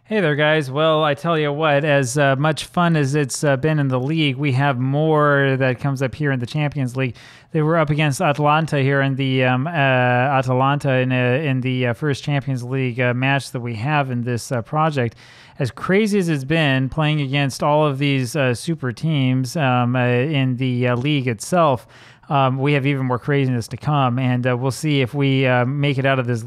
Hey there, guys. Well, I tell you what, as much fun as it's been in the league, we have more that comes up here in the Champions League. They were up against Atalanta here in the Atalanta in the first Champions League match that we have in this project. As crazy as it's been playing against all of these super teams in the league itself, we have even more craziness to come, and we'll see if we make it out of this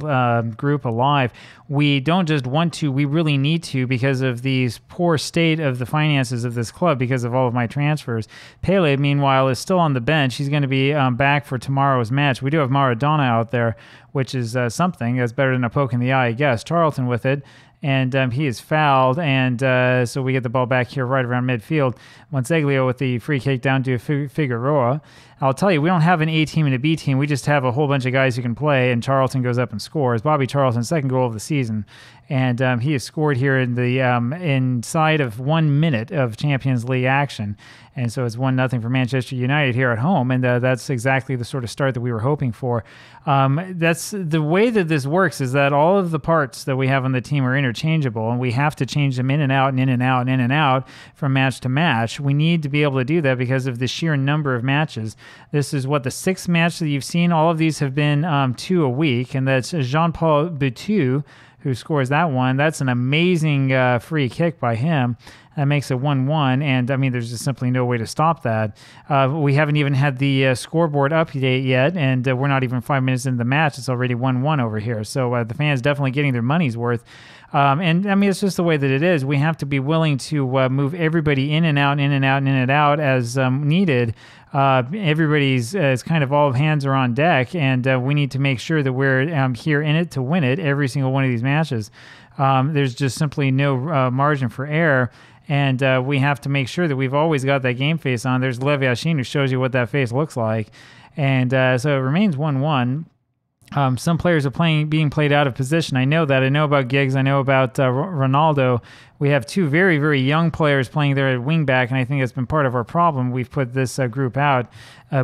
group alive. We don't just want to, we really need to, because of the poor state of the finances of this club because of all of my transfers. Pele, meanwhile, is still on the bench. He's going to be back for tomorrow's match. We do have Maradona out there, which is something. That's better than a poke in the eye, I guess. Charlton with it. And he is fouled, and so we get the ball back here right around midfield. Monseglio with the free kick down to Figueroa. I'll tell you, we don't have an A team and a B team. We just have a whole bunch of guys who can play, and Charlton goes up and scores. Bobby Charlton's second goal of the season, and he has scored here in the inside of 1 minute of Champions League action. And so it's 1-0 for Manchester United here at home, and that's exactly the sort of start that we were hoping for. That's the way that this works, is that all of the parts that we have on the team are interchangeable, and we have to change them in and out and in and out and in and out from match to match. We need to be able to do that because of the sheer number of matches. This is the sixth match that you've seen. All of these have been 2 a week, and that's Jean-Paul Boutou who scores that one. That's an amazing free kick by him. That makes it 1-1, and I mean, there's just simply no way to stop that. We haven't even had the scoreboard update yet, and we're not even 5 minutes into the match. It's already 1-1 over here, so the fans definitely getting their money's worth. And I mean, it's just the way that it is. We have to be willing to move everybody in and out, in and out, and in and out as needed. Everybody's it's kind of all hands are on deck, and we need to make sure that we're here in it to win it every single one of these matches. There's just simply no margin for error. And we have to make sure that we've always got that game face on. There's Lev Yashin, who shows you what that face looks like. And so it remains 1-1. Some players are being played out of position. I know that. I know about Giggs. I know about Ronaldo. We have 2 very, very young players playing there at wingback, and I think that's been part of our problem. We've put this group out.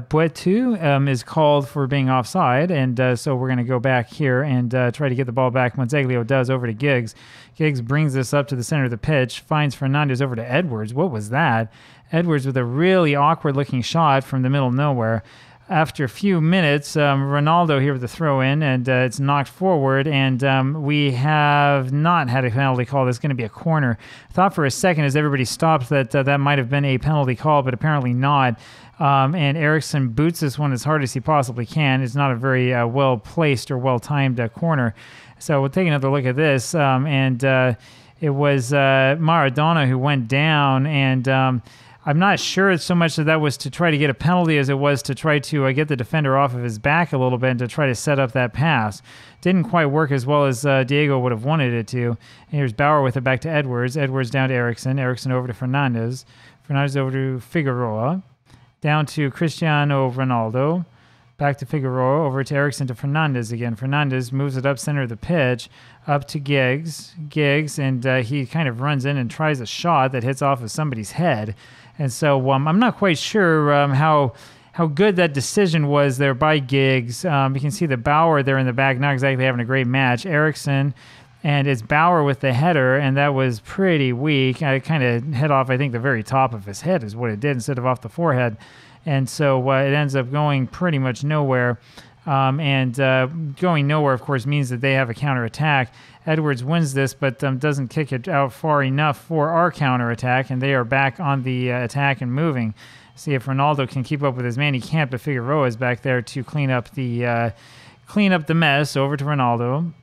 Poitou is called for being offside, and so we're going to go back here and try to get the ball back. Monseglio does over to Giggs. Giggs brings this up to the center of the pitch, finds Fernandes over to Edwards. What was that? Edwards with a really awkward-looking shot from the middle of nowhere. After a few minutes, Ronaldo here with the throw-in, and it's knocked forward, and we have not had a penalty call. There's going to be a corner. Thought for a second as everybody stopped that might have been a penalty call, but apparently not. And Eriksson boots this one as hard as he possibly can. It's not a very well-placed or well-timed corner. So we'll take another look at this, and it was Maradona who went down, and I'm not sure so much that was to try to get a penalty as it was to try to get the defender off of his back a little bit and to try to set up that pass. Didn't quite work as well as Diego would have wanted it to. And here's Bauer with it back to Edwards. Edwards down to Eriksson. Eriksson over to Fernandes. Fernandes over to Figueroa. Down to Cristiano Ronaldo. Back to Figueroa, over to Eriksson to Fernandes again. Fernandes moves it up center of the pitch, up to Giggs. Giggs, and he kind of runs in and tries a shot that hits off of somebody's head. And so I'm not quite sure how good that decision was there by Giggs. You can see the Bauer there in the back, not exactly having a great match. Eriksson, and it's Bauer with the header, and that was pretty weak. I kind of hit off, I think, the very top of his head is what it did instead of off the forehead. And so it ends up going pretty much nowhere. Going nowhere, of course, means that they have a counterattack. Edwards wins this, but doesn't kick it out far enough for our counterattack, and they are back on the attack and moving. See if Ronaldo can keep up with his man. He can't, but Figueroa is back there to clean up the mess. Over to Ronaldo.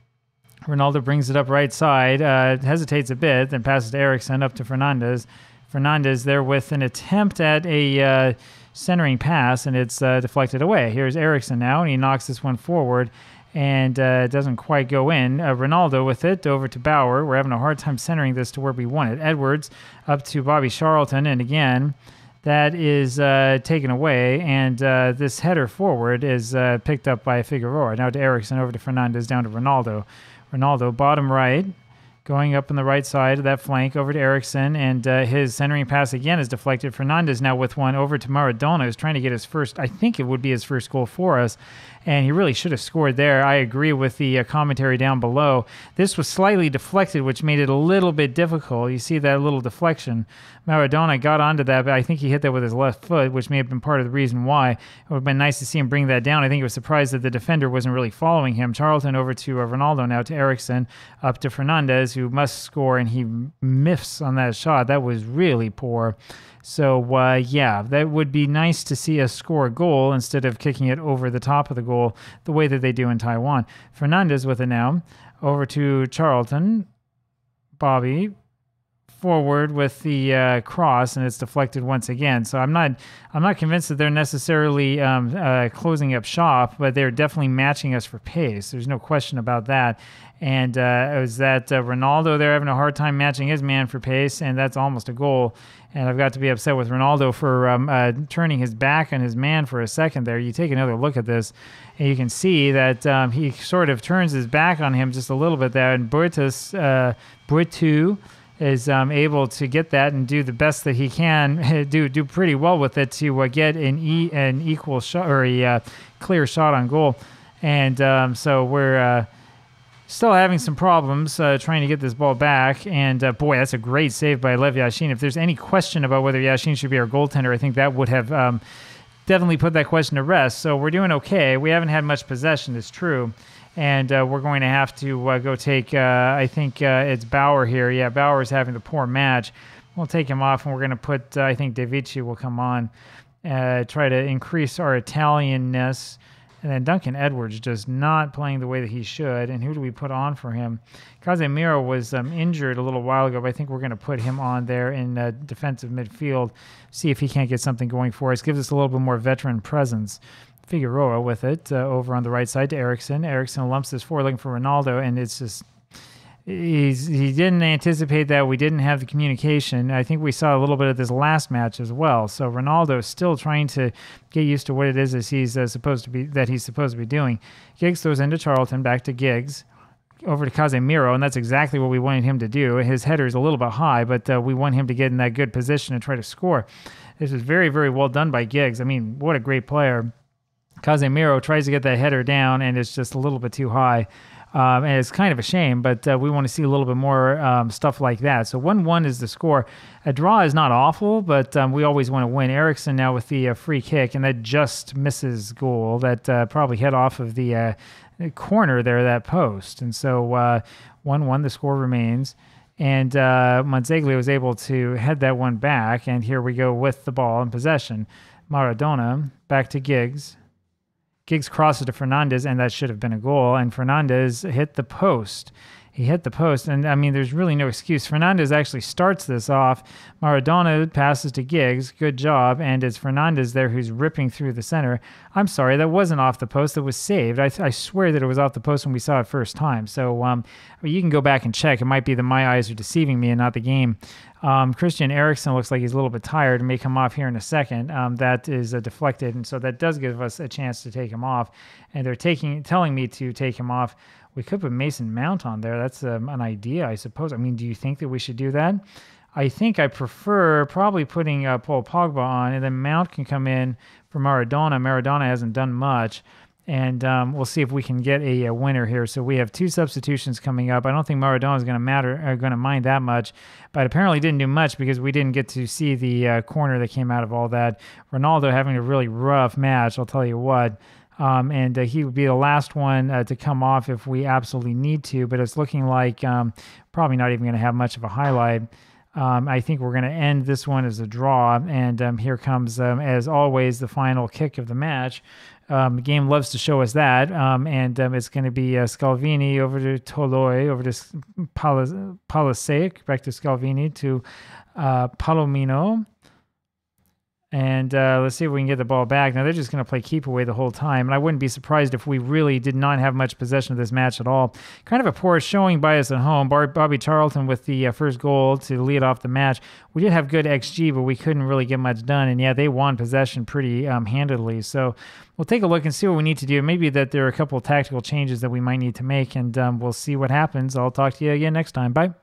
Ronaldo brings it up right side, hesitates a bit, then passes to Eriksson, up to Fernandes. Fernandes there with an attempt at a centering pass, and it's deflected away. Here's Eriksson now, and he knocks this one forward, and it doesn't quite go in. Ronaldo with it over to Bauer. We're having a hard time centering this to where we want it. Edwards up to Bobby Charlton, and again, that is taken away, and this header forward is picked up by Figueroa. Now to Eriksson, over to Fernandes, down to Ronaldo. Ronaldo, bottom right, going up on the right side of that flank, over to Eriksson, and his centering pass again is deflected. Fernandes now with one over to Maradona, who's trying to get his first, I think it would be his first goal for us, and he really should have scored there. I agree with the commentary down below. This was slightly deflected, which made it a little bit difficult. You see that little deflection. Maradona got onto that, but I think he hit that with his left foot, which may have been part of the reason why. It would have been nice to see him bring that down. I think he was surprised that the defender wasn't really following him. Charlton over to Ronaldo, now to Eriksen, up to Fernandez, who must score, and he miffs on that shot. That was really poor. So, yeah, that would be nice to see us score a goal instead of kicking it over the top of the goal the way that they do in Taiwan. Fernandez with it now, over to Charlton. Bobby forward with the cross, and it's deflected once again. So I'm not convinced that they're necessarily closing up shop, but they're definitely matching us for pace. There's no question about that. And it was that Ronaldo, they're having a hard time matching his man for pace, and that's almost a goal. And I've got to be upset with Ronaldo for turning his back on his man for a second there. You take another look at this, and you can see that he sort of turns his back on him just a little bit there. And Britu is able to get that and do the best that he can, do pretty well with it to get an equal shot or a clear shot on goal. And so we're still having some problems trying to get this ball back. And boy, that's a great save by Lev Yashin. If there's any question about whether Yashin should be our goaltender, I think that would have definitely put that question to rest. So we're doing okay. We haven't had much possession, it's true. And we're going to have to go take, I think it's Bauer here. Yeah, Bauer's having the poor match. We'll take him off, and we're going to put, I think Devici will come on, try to increase our Italianness. And then Duncan Edwards just not playing the way that he should. And who do we put on for him? Casemiro was injured a little while ago, but I think we're going to put him on there in defensive midfield, see if he can't get something going for us. Gives us a little bit more veteran presence. Figueroa with it over on the right side to Eriksen. Eriksen lumps this forward looking for Ronaldo, and it's just he didn't anticipate that. We didn't have the communication. I think we saw a little bit of this last match as well. So Ronaldo is still trying to get used to what it is as he's supposed to be doing. Giggs throws into Charlton, back to Giggs, over to Casemiro, and that's exactly what we wanted him to do. His header is a little bit high, but we want him to get in that good position and try to score. This was very, very well done by Giggs. I mean, what a great player. Casemiro tries to get that header down, and it's just a little bit too high. And it's kind of a shame, but we want to see a little bit more stuff like that. So 1-1 is the score. A draw is not awful, but we always want to win. Eriksen now with the free kick, and that just misses goal. That probably hit off of the corner there, that post. And so 1-1, the score remains. And Monzegli was able to head that one back, and here we go with the ball in possession. Maradona, back to Giggs. Giggs crosses to Fernandez, and that should have been a goal. And Fernandez hit the post. He hit the post, and I mean, there's really no excuse. Fernandez actually starts this off. Maradona passes to Giggs. Good job. And it's Fernandez there who's ripping through the center. I'm sorry, that wasn't off the post. It was saved. I swear that it was off the post when we saw it first time. So you can go back and check. It might be that my eyes are deceiving me and not the game. Christian Eriksen looks like he's a little bit tired and may come off here in a second. That is deflected, and so that does give us a chance to take him off. And they're telling me to take him off. We could put Mason Mount on there. That's an idea, I suppose. I mean, do you think that we should do that? I think I prefer probably putting Paul Pogba on, and then Mount can come in for Maradona. Maradona hasn't done much. And we'll see if we can get a winner here. So we have two substitutions coming up. I don't think Maradona is going to mind that much, but apparently didn't do much because we didn't get to see the corner that came out of all that. Ronaldo having a really rough match, I'll tell you what. And he would be the last one to come off if we absolutely need to, but it's looking like probably not even going to have much of a highlight. I think we're going to end this one as a draw, and here comes, as always, the final kick of the match. The game loves to show us that, and it's going to be Scalvini over to Toloi, over to Palasek, back to Scalvini, to Palomino. And let's see if we can get the ball back. Now, they're just going to play keep away the whole time. And I wouldn't be surprised if we really did not have much possession of this match at all. Kind of a poor showing by us at home. Bobby Charlton with the first goal to lead off the match. We did have good XG, but we couldn't really get much done. And, yeah, they won possession pretty handedly. So we'll take a look and see what we need to do. Maybe that there are a couple of tactical changes that we might need to make, and we'll see what happens. I'll talk to you again next time. Bye.